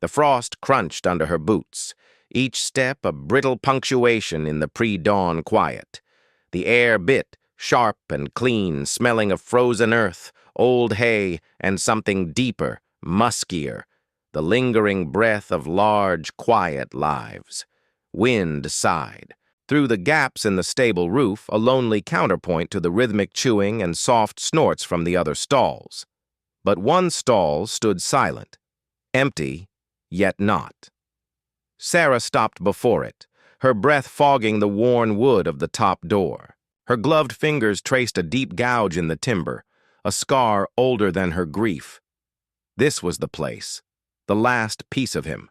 The frost crunched under her boots, each step a brittle punctuation in the pre-dawn quiet. The air bit, sharp and clean, smelling of frozen earth, old hay, and something deeper, muskier, the lingering breath of large, quiet lives. Wind sighed. Through the gaps in the stable roof, a lonely counterpoint to the rhythmic chewing and soft snorts from the other stalls. But one stall stood silent, empty, yet not. Sarah stopped before it, her breath fogging the worn wood of the top door. Her gloved fingers traced a deep gouge in the timber, a scar older than her grief. This was the place, the last piece of him.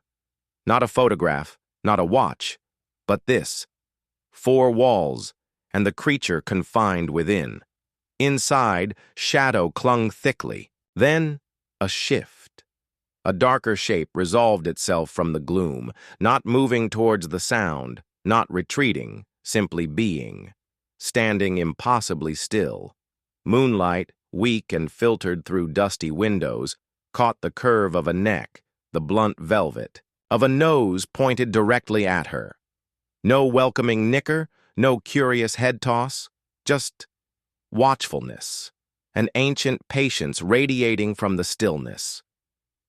Not a photograph, not a watch, but this. 4 walls, and the creature confined within. Inside, shadow clung thickly. Then, a shift. A darker shape resolved itself from the gloom, not moving towards the sound, not retreating, simply being, standing impossibly still. Moonlight, weak and filtered through dusty windows, caught the curve of a neck, the blunt velvet, of a nose pointed directly at her. No welcoming nicker, no curious head toss, just watchfulness, an ancient patience radiating from the stillness.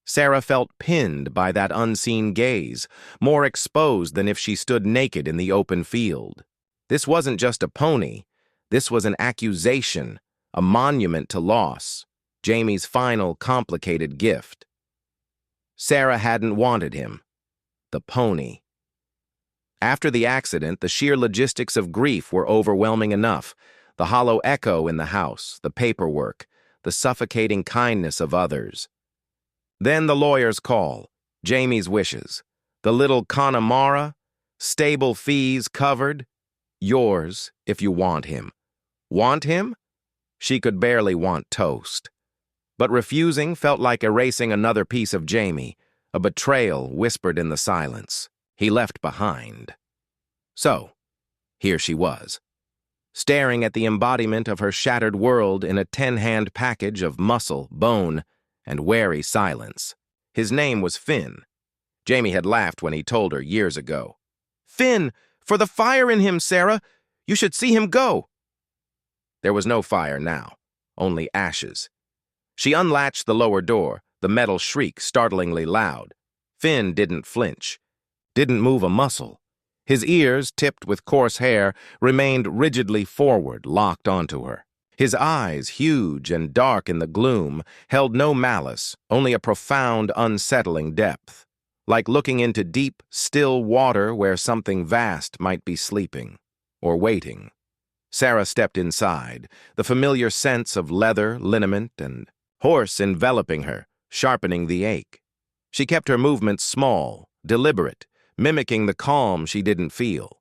Sarah felt pinned by that unseen gaze, more exposed than if she stood naked in the open field. This wasn't just a pony. This was an accusation, a monument to loss, Jamie's final complicated gift. Sarah hadn't wanted him. The pony. After the accident, the sheer logistics of grief were overwhelming enough. The hollow echo in the house, the paperwork, the suffocating kindness of others. Then the lawyer's call, Jamie's wishes, the little Connemara, stable fees covered, yours if you want him. Want him? She could barely want toast. But refusing felt like erasing another piece of Jamie, a betrayal whispered in the silence. He left behind. So, here she was, staring at the embodiment of her shattered world in a 10-hand package of muscle, bone, and wary silence. His name was Finn. Jamie had laughed when he told her years ago. "Finn, for the fire in him, Sarah! You should see him go!" There was no fire now, only ashes. She unlatched the lower door, the metal shriek startlingly loud. Finn didn't flinch. Didn't move a muscle. His ears, tipped with coarse hair, remained rigidly forward, locked onto her. His eyes, huge and dark in the gloom, held no malice, only a profound, unsettling depth, like looking into deep, still water where something vast might be sleeping, or waiting. Sarah stepped inside, the familiar sense of leather, liniment, and horse enveloping her, sharpening the ache. She kept her movements small, deliberate, mimicking the calm she didn't feel.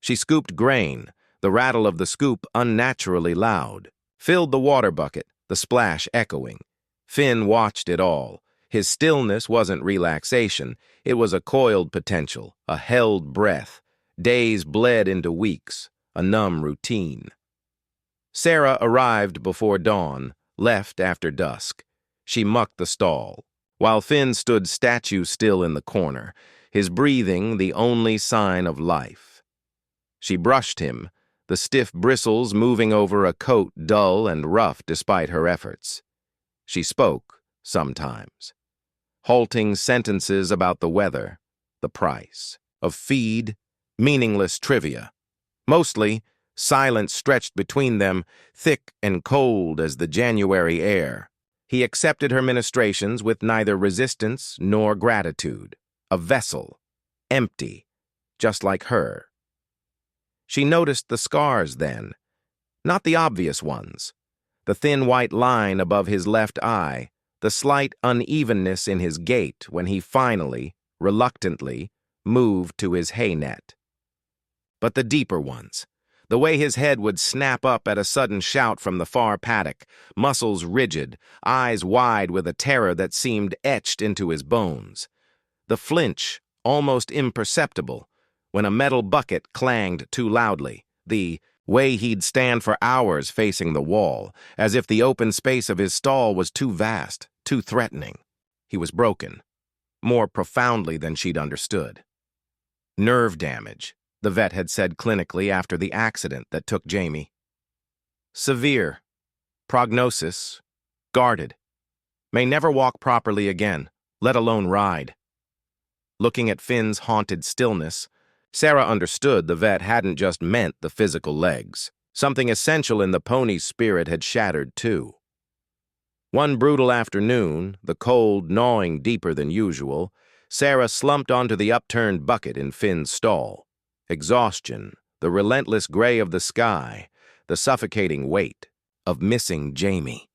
She scooped grain, the rattle of the scoop unnaturally loud, filled the water bucket, the splash echoing. Finn watched it all. His stillness wasn't relaxation. It was a coiled potential, a held breath. Days bled into weeks, a numb routine. Sarah arrived before dawn, left after dusk. She mucked the stall, while Finn stood statue still in the corner, his breathing the only sign of life. She brushed him, the stiff bristles moving over a coat dull and rough despite her efforts. She spoke, sometimes, halting sentences about the weather, the price, of feed, meaningless trivia. Mostly, silence stretched between them, thick and cold as the January air. He accepted her ministrations with neither resistance nor gratitude. A vessel, empty, just like her. She noticed the scars then, not the obvious ones. The thin white line above his left eye, the slight unevenness in his gait when he finally, reluctantly, moved to his hay net. But the deeper ones, the way his head would snap up at a sudden shout from the far paddock, muscles rigid, eyes wide with a terror that seemed etched into his bones. The flinch, almost imperceptible, when a metal bucket clanged too loudly, the way he'd stand for hours facing the wall, as if the open space of his stall was too vast, too threatening. He was broken. more profoundly than she'd understood. Nerve damage, the vet had said clinically after the accident that took Jamie. Severe. Prognosis. Guarded. May never walk properly again, let alone ride. Looking at Finn's haunted stillness, Sarah understood the vet hadn't just meant the physical legs. Something essential in the pony's spirit had shattered too. One brutal afternoon, the cold gnawing deeper than usual, Sarah slumped onto the upturned bucket in Finn's stall. Exhaustion, the relentless gray of the sky, the suffocating weight of missing Jamie.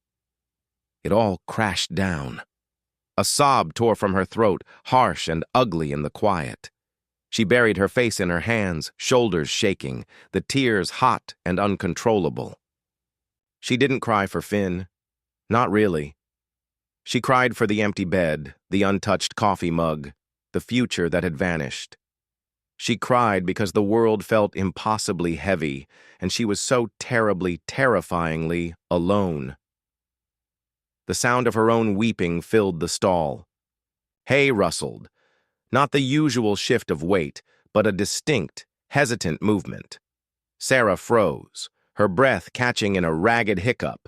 It all crashed down. A sob tore from her throat, harsh and ugly in the quiet. She buried her face in her hands, shoulders shaking, the tears hot and uncontrollable. She didn't cry for Finn. Not really. She cried for the empty bed, the untouched coffee mug, the future that had vanished. She cried because the world felt impossibly heavy, and she was so terribly, terrifyingly alone. The sound of her own weeping filled the stall. Hay rustled, not the usual shift of weight, but a distinct, hesitant movement. Sarah froze, her breath catching in a ragged hiccup.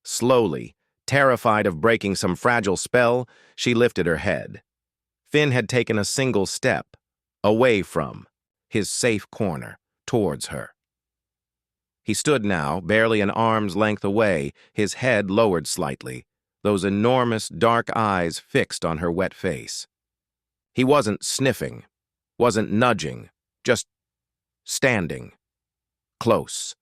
Slowly, terrified of breaking some fragile spell, she lifted her head. Finn had taken a single step, away from his safe corner, towards her. He stood now, barely an arm's length away, his head lowered slightly, those enormous dark eyes fixed on her wet face. He wasn't sniffing, wasn't nudging, just standing, close.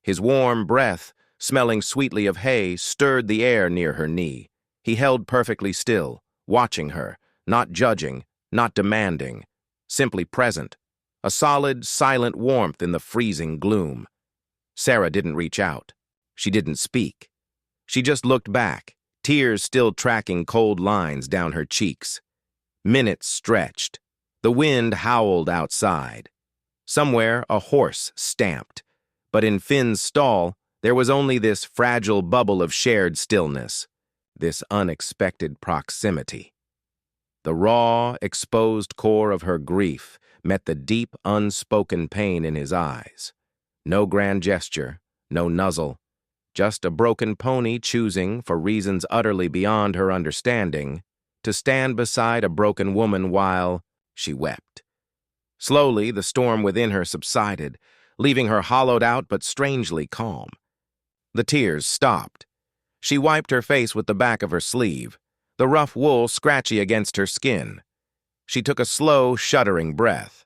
His warm breath, smelling sweetly of hay, stirred the air near her knee. He held perfectly still, watching her, not judging, not demanding, simply present, a solid, silent warmth in the freezing gloom. Sarah didn't reach out. She didn't speak. She just looked back, tears still tracking cold lines down her cheeks. Minutes stretched. The wind howled outside. Somewhere a horse stamped, but in Finn's stall there was only this fragile bubble of shared stillness, this unexpected proximity. The raw, exposed core of her grief met the deep, unspoken pain in his eyes. No grand gesture, no nuzzle, just a broken pony choosing, for reasons utterly beyond her understanding, to stand beside a broken woman while she wept. Slowly, the storm within her subsided, leaving her hollowed out but strangely calm. The tears stopped. She wiped her face with the back of her sleeve, the rough wool scratchy against her skin. She took a slow, shuddering breath.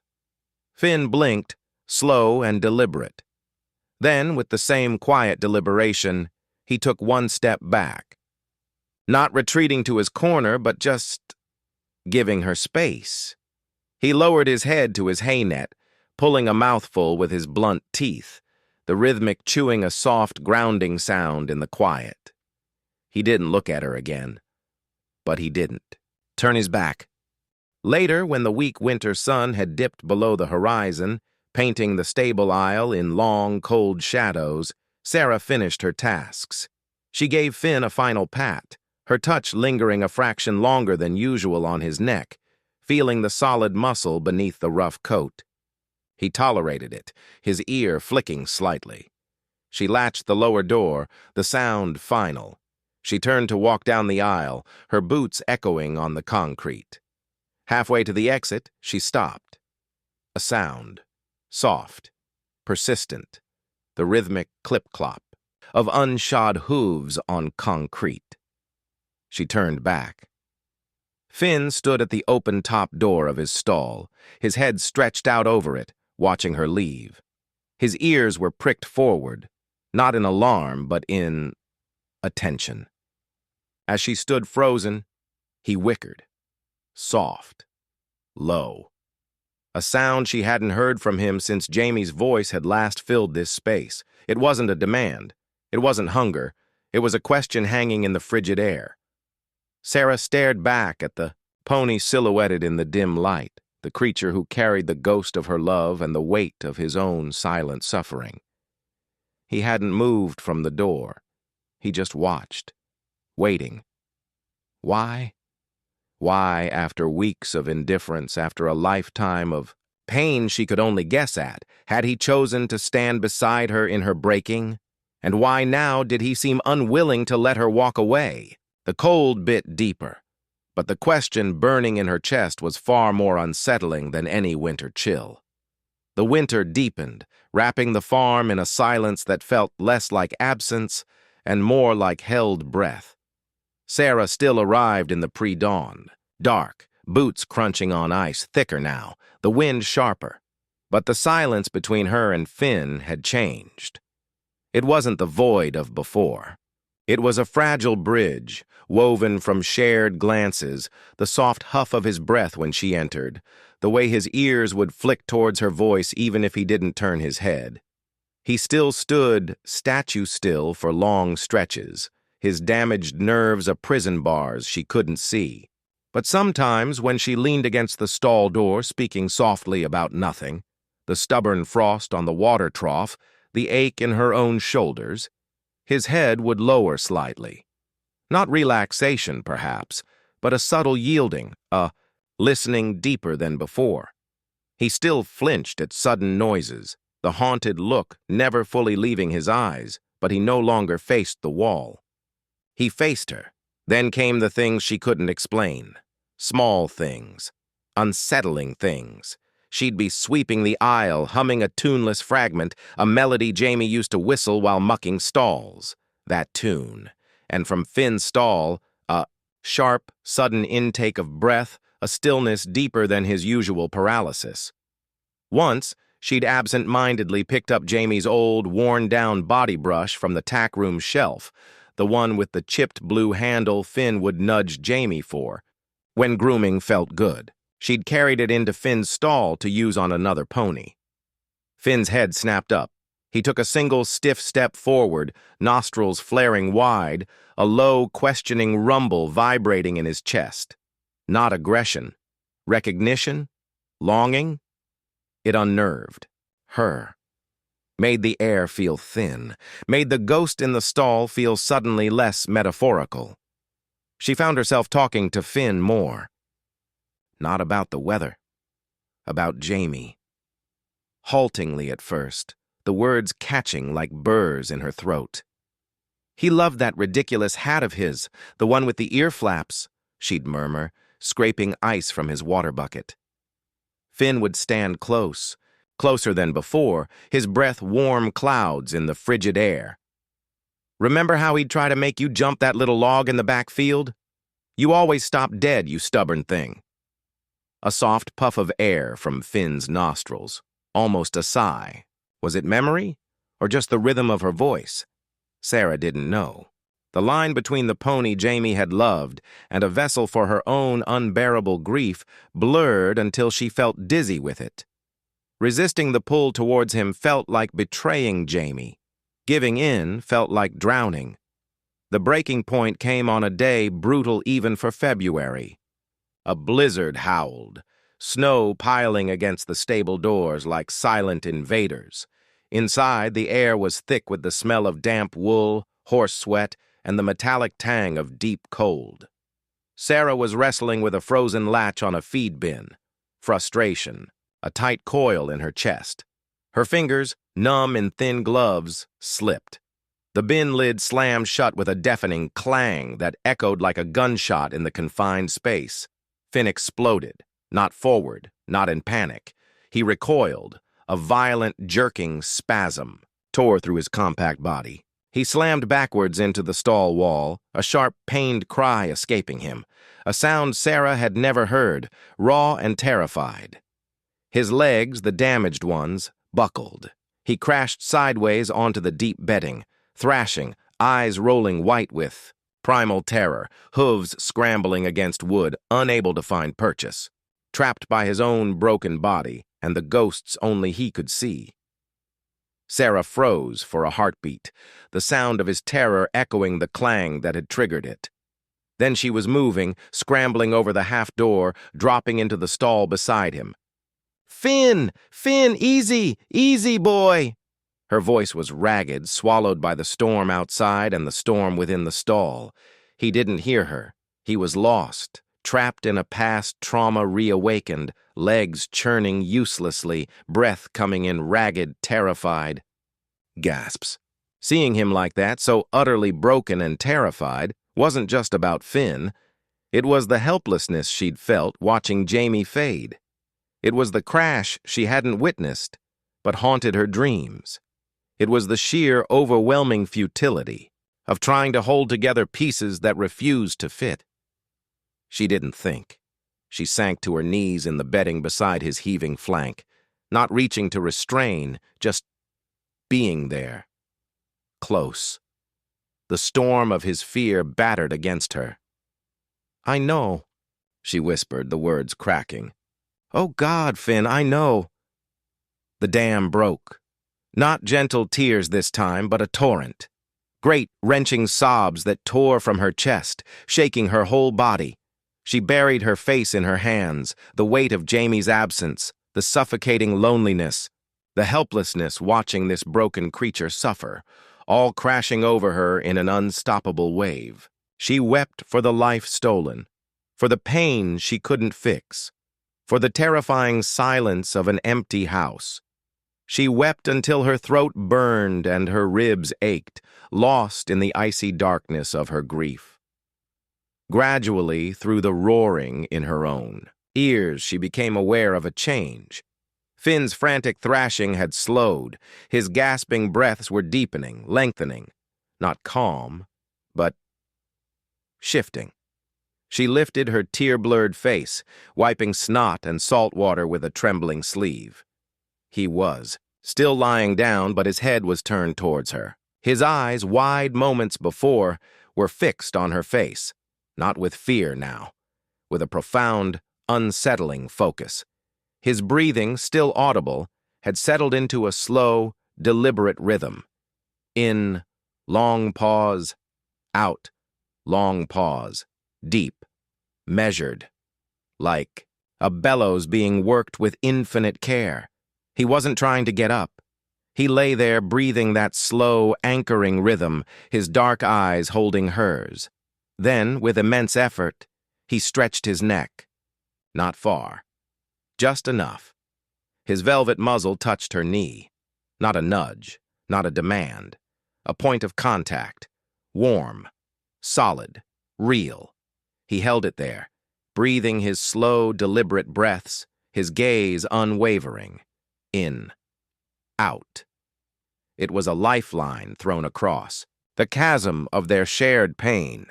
Finn blinked, slow and deliberate. Then, with the same quiet deliberation, he took one step back. Not retreating to his corner, but just giving her space. He lowered his head to his hay net, pulling a mouthful with his blunt teeth, the rhythmic chewing a soft, grounding sound in the quiet. He didn't look at her again. But he didn't turn his back. Later, when the weak winter sun had dipped below the horizon, painting the stable aisle in long, cold shadows, Sarah finished her tasks. She gave Finn a final pat, her touch lingering a fraction longer than usual on his neck, feeling the solid muscle beneath the rough coat. He tolerated it, his ear flicking slightly. She latched the lower door, the sound final. She turned to walk down the aisle, her boots echoing on the concrete. Halfway to the exit, she stopped. A sound, soft, persistent, the rhythmic clip-clop of unshod hooves on concrete. She turned back. Finn stood at the open top door of his stall, his head stretched out over it, watching her leave. His ears were pricked forward, not in alarm, but in attention. As she stood frozen, he whickered. Soft. Low. A sound she hadn't heard from him since Jamie's voice had last filled this space. It wasn't a demand. It wasn't hunger. It was a question hanging in the frigid air. Sarah stared back at the pony silhouetted in the dim light, the creature who carried the ghost of her love and the weight of his own silent suffering. He hadn't moved from the door. He just watched. Waiting. Why? Why, after weeks of indifference, after a lifetime of pain she could only guess at, had he chosen to stand beside her in her breaking? And why now did he seem unwilling to let her walk away? The cold bit deeper, but the question burning in her chest was far more unsettling than any winter chill. The winter deepened, wrapping the farm in a silence that felt less like absence and more like held breath. Sarah still arrived in the pre-dawn, dark, boots crunching on ice, thicker now, the wind sharper. But the silence between her and Finn had changed. It wasn't the void of before. It was a fragile bridge, woven from shared glances, the soft huff of his breath when she entered, the way his ears would flick towards her voice even if he didn't turn his head. He still stood, statue still, for long stretches, his damaged nerves a prison bars she couldn't see. But sometimes, when she leaned against the stall door speaking softly about nothing, the stubborn frost on the water trough, the ache in her own shoulders, his head would lower slightly. Not relaxation, perhaps, but a subtle yielding, a listening deeper than before. He still flinched at sudden noises, the haunted look never fully leaving his eyes, but he no longer faced the wall. He faced her. Then came the things she couldn't explain. Small things. Unsettling things. She'd be sweeping the aisle, humming a tuneless fragment, a melody Jamie used to whistle while mucking stalls. That tune. And from Finn's stall, a sharp, sudden intake of breath, a stillness deeper than his usual paralysis. Once, she'd absent-mindedly picked up Jamie's old, worn-down body brush from the tack room shelf, the one with the chipped blue handle Finn would nudge Jamie for, when grooming felt good. She'd carried it into Finn's stall to use on another pony. Finn's head snapped up. He took a single stiff step forward, nostrils flaring wide, a low, questioning rumble vibrating in his chest. Not aggression. Recognition? Longing? It unnerved. Her. Made the air feel thin, made the ghost in the stall feel suddenly less metaphorical. She found herself talking to Finn more. Not about the weather. About Jamie. Haltingly at first, the words catching like burrs in her throat. He loved that ridiculous hat of his, the one with the ear flaps, she'd murmur, scraping ice from his water bucket. Finn would stand close, closer than before, his breath warm clouds in the frigid air. Remember how he'd try to make you jump that little log in the back field? You always stopped dead, you stubborn thing. A soft puff of air from Finn's nostrils, almost a sigh. Was it memory, or just the rhythm of her voice? Sarah didn't know. The line between the pony Jamie had loved and a vessel for her own unbearable grief blurred until she felt dizzy with it. Resisting the pull towards him felt like betraying Jamie. Giving in felt like drowning. The breaking point came on a day brutal even for February. A blizzard howled, snow piling against the stable doors like silent invaders. Inside, the air was thick with the smell of damp wool, horse sweat, and the metallic tang of deep cold. Sarah was wrestling with a frozen latch on a feed bin. Frustration, a tight coil in her chest. Her fingers, numb in thin gloves, slipped. The bin lid slammed shut with a deafening clang that echoed like a gunshot in the confined space. Finn exploded, not forward, not in panic. He recoiled. A violent, jerking spasm tore through his compact body. He slammed backwards into the stall wall, a sharp, pained cry escaping him, a sound Sarah had never heard, raw and terrified. His legs, the damaged ones, buckled. He crashed sideways onto the deep bedding, thrashing, eyes rolling white with primal terror, hooves scrambling against wood, unable to find purchase, trapped by his own broken body and the ghosts only he could see. Sarah froze for a heartbeat, the sound of his terror echoing the clang that had triggered it. Then she was moving, scrambling over the half door, dropping into the stall beside him. "Finn! Finn, easy! Easy, boy!" Her voice was ragged, swallowed by the storm outside and the storm within the stall. He didn't hear her. He was lost, trapped in a past trauma reawakened, legs churning uselessly, breath coming in ragged, terrified. Gasps. Seeing him like that, so utterly broken and terrified, wasn't just about Finn. It was the helplessness she'd felt watching Jamie fade. It was the crash she hadn't witnessed, but haunted her dreams. It was the sheer, overwhelming futility of trying to hold together pieces that refused to fit. She didn't think. She sank to her knees in the bedding beside his heaving flank, not reaching to restrain, just being there. Close. The storm of his fear battered against her. "I know," she whispered, the words cracking. "Oh God, Finn, I know." The dam broke. Not gentle tears this time, but a torrent. Great, wrenching sobs that tore from her chest, shaking her whole body. She buried her face in her hands, the weight of Jamie's absence, the suffocating loneliness, the helplessness watching this broken creature suffer, all crashing over her in an unstoppable wave. She wept for the life stolen, for the pain she couldn't fix, for the terrifying silence of an empty house. She wept until her throat burned and her ribs ached, lost in the icy darkness of her grief. Gradually, through the roaring in her own ears, she became aware of a change. Finn's frantic thrashing had slowed. His gasping breaths were deepening, lengthening. Not calm, but shifting. She lifted her tear-blurred face, wiping snot and salt water with a trembling sleeve. He was, still lying down, but his head was turned towards her. His eyes, wide moments before, were fixed on her face, not with fear now, with a profound, unsettling focus. His breathing, still audible, had settled into a slow, deliberate rhythm. In, long pause, out, long pause, deep, measured, like a bellows being worked with infinite care. He wasn't trying to get up. He lay there breathing that slow, anchoring rhythm, his dark eyes holding hers. Then, with immense effort, he stretched his neck. Not far. Just enough. His velvet muzzle touched her knee. Not a nudge, not a demand. A point of contact. Warm, solid, real. He held it there, breathing his slow, deliberate breaths, his gaze unwavering. In. Out. It was a lifeline thrown across, the chasm of their shared pain.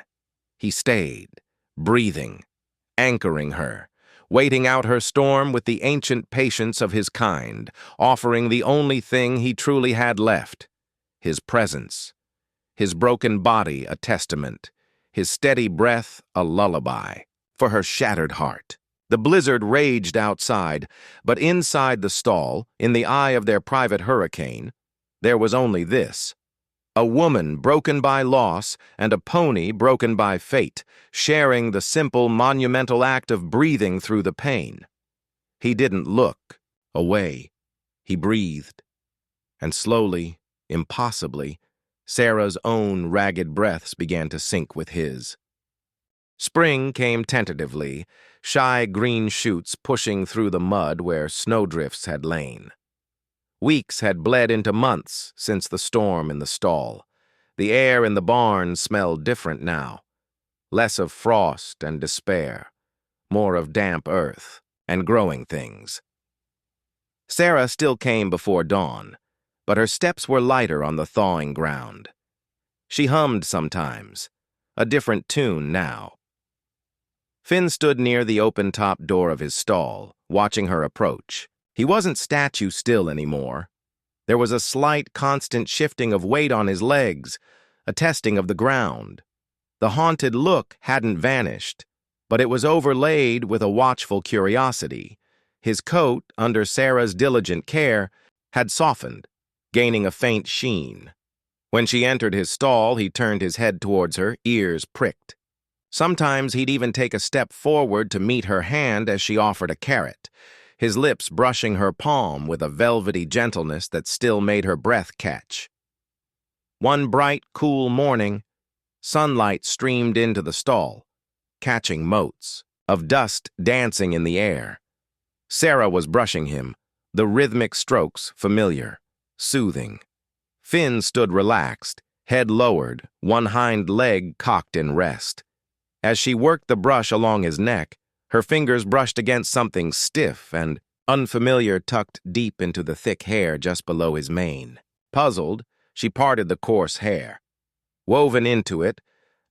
He stayed, breathing, anchoring her, waiting out her storm with the ancient patience of his kind, offering the only thing he truly had left, his presence, his broken body a testament, his steady breath a lullaby for her shattered heart. The blizzard raged outside, but inside the stall, in the eye of their private hurricane, there was only this: a woman broken by loss and a pony broken by fate, sharing the simple, monumental act of breathing through the pain. He didn't look away. He breathed. And slowly, impossibly, Sarah's own ragged breaths began to sync with his. Spring came tentatively, shy green shoots pushing through the mud where snowdrifts had lain. Weeks had bled into months since the storm in the stall. The air in the barn smelled different now. Less of frost and despair, more of damp earth and growing things. Sarah still came before dawn, but her steps were lighter on the thawing ground. She hummed sometimes, a different tune now. Finn stood near the open-top door of his stall, watching her approach. He wasn't statue still anymore. There was a slight, constant shifting of weight on his legs, a testing of the ground. The haunted look hadn't vanished, but it was overlaid with a watchful curiosity. His coat, under Sarah's diligent care, had softened, gaining a faint sheen. When she entered his stall, he turned his head towards her, ears pricked. Sometimes he'd even take a step forward to meet her hand as she offered a carrot, his lips brushing her palm with a velvety gentleness that still made her breath catch. One bright, cool morning, sunlight streamed into the stall, catching motes, of dust dancing in the air. Sarah was brushing him, the rhythmic strokes familiar, soothing. Finn stood relaxed, head lowered, one hind leg cocked in rest. As she worked the brush along his neck, her fingers brushed against something stiff and unfamiliar tucked deep into the thick hair just below his mane. Puzzled, she parted the coarse hair. Woven into it,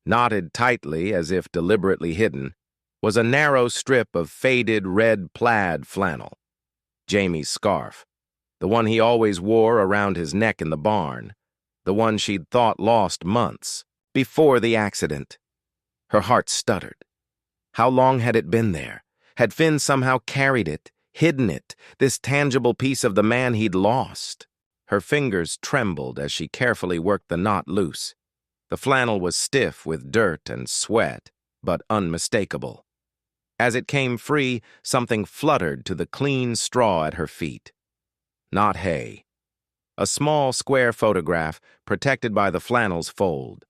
knotted tightly as if deliberately hidden, was a narrow strip of faded red plaid flannel. Jamie's scarf, the one he always wore around his neck in the barn, the one she'd thought lost months before the accident. Her heart stuttered. How long had it been there? Had Finn somehow carried it, hidden it, this tangible piece of the man he'd lost? Her fingers trembled as she carefully worked the knot loose. The flannel was stiff with dirt and sweat, but unmistakable. As it came free, something fluttered to the clean straw at her feet. Not hay. A small square photograph protected by the flannel's fold.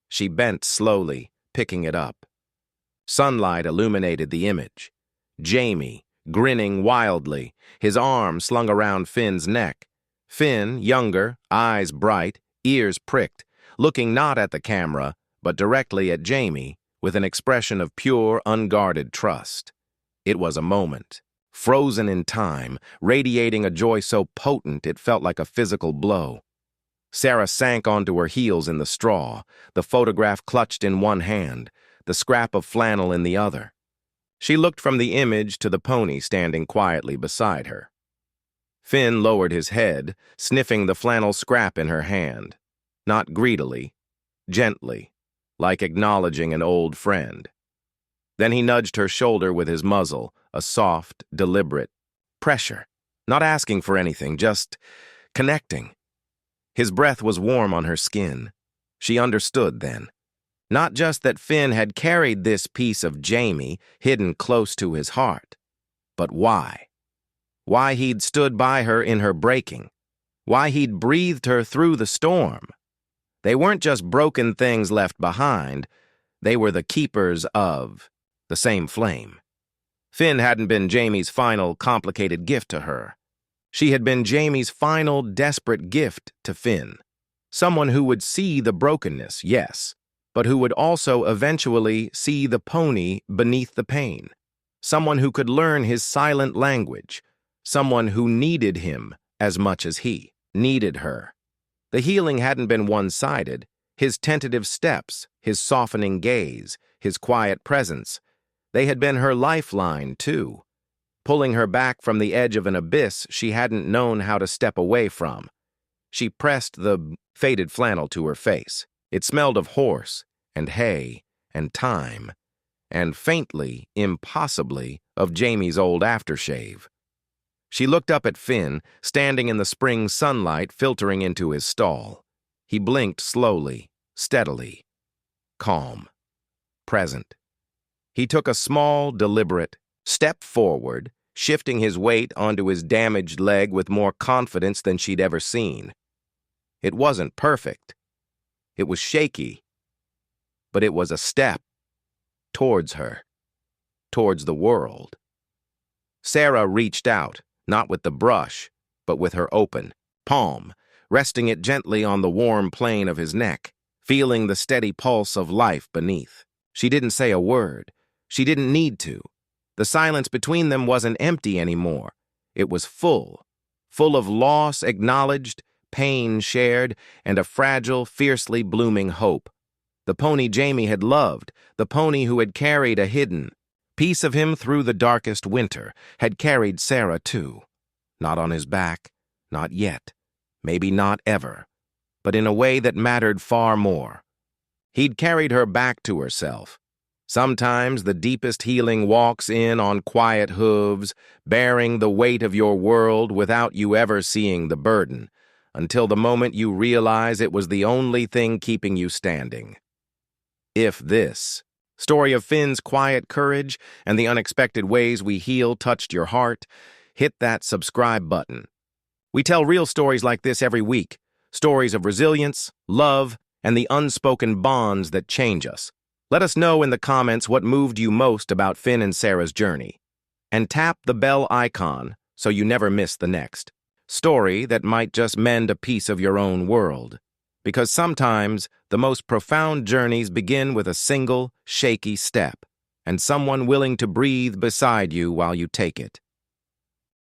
She bent slowly, picking it up. Sunlight illuminated the image. Jamie, grinning wildly, his arm slung around Finn's neck. Finn, younger, eyes bright, ears pricked, looking not at the camera, but directly at Jamie, with an expression of pure, unguarded trust. It was a moment, frozen in time, radiating a joy so potent it felt like a physical blow. Sarah sank onto her heels in the straw, the photograph clutched in one hand, the scrap of flannel in the other. She looked from the image to the pony standing quietly beside her. Finn lowered his head, sniffing the flannel scrap in her hand. Not greedily, gently, like acknowledging an old friend. Then he nudged her shoulder with his muzzle, a soft, deliberate pressure, not asking for anything, just connecting. His breath was warm on her skin. She understood then. Not just that Finn had carried this piece of Jamie hidden close to his heart, but why. Why he'd stood by her in her breaking. Why he'd breathed her through the storm. They weren't just broken things left behind, they were the keepers of the same flame. Finn hadn't been Jamie's final complicated gift to her. She had been Jamie's final desperate gift to Finn. Someone who would see the brokenness, yes, but who would also eventually see the pony beneath the pain. Someone who could learn his silent language. Someone who needed him as much as he needed her. The healing hadn't been one-sided. His tentative steps, his softening gaze, his quiet presence, they had been her lifeline, too, pulling her back from the edge of an abyss she hadn't known how to step away from. She pressed the faded flannel to her face. It smelled of horse and hay and time, and faintly, impossibly, of Jamie's old aftershave. She looked up at Finn, standing in the spring sunlight filtering into his stall. He blinked slowly, steadily, calm, present. He took a small, deliberate step forward, shifting his weight onto his damaged leg with more confidence than she'd ever seen. It wasn't perfect. It was shaky, but it was a step towards her, towards the world. Sarah reached out, not with the brush, but with her open palm, resting it gently on the warm plane of his neck, feeling the steady pulse of life beneath. She didn't say a word. She didn't need to. The silence between them wasn't empty anymore. It was full of loss acknowledged, pain shared, and a fragile, fiercely blooming hope. The pony Jamie had loved, the pony who had carried a hidden piece of him through the darkest winter, had carried Sarah too. Not on his back, not yet, maybe not ever, but in a way that mattered far more. He'd carried her back to herself. Sometimes the deepest healing walks in on quiet hooves, bearing the weight of your world without you ever seeing the burden, until the moment you realize it was the only thing keeping you standing. If this story of Finn's quiet courage and the unexpected ways we heal touched your heart, hit that subscribe button. We tell real stories like this every week, stories of resilience, love, and the unspoken bonds that change us. Let us know in the comments what moved you most about Finn and Sarah's journey. And tap the bell icon so you never miss the next story that might just mend a piece of your own world. Because sometimes the most profound journeys begin with a single, shaky step, and someone willing to breathe beside you while you take it.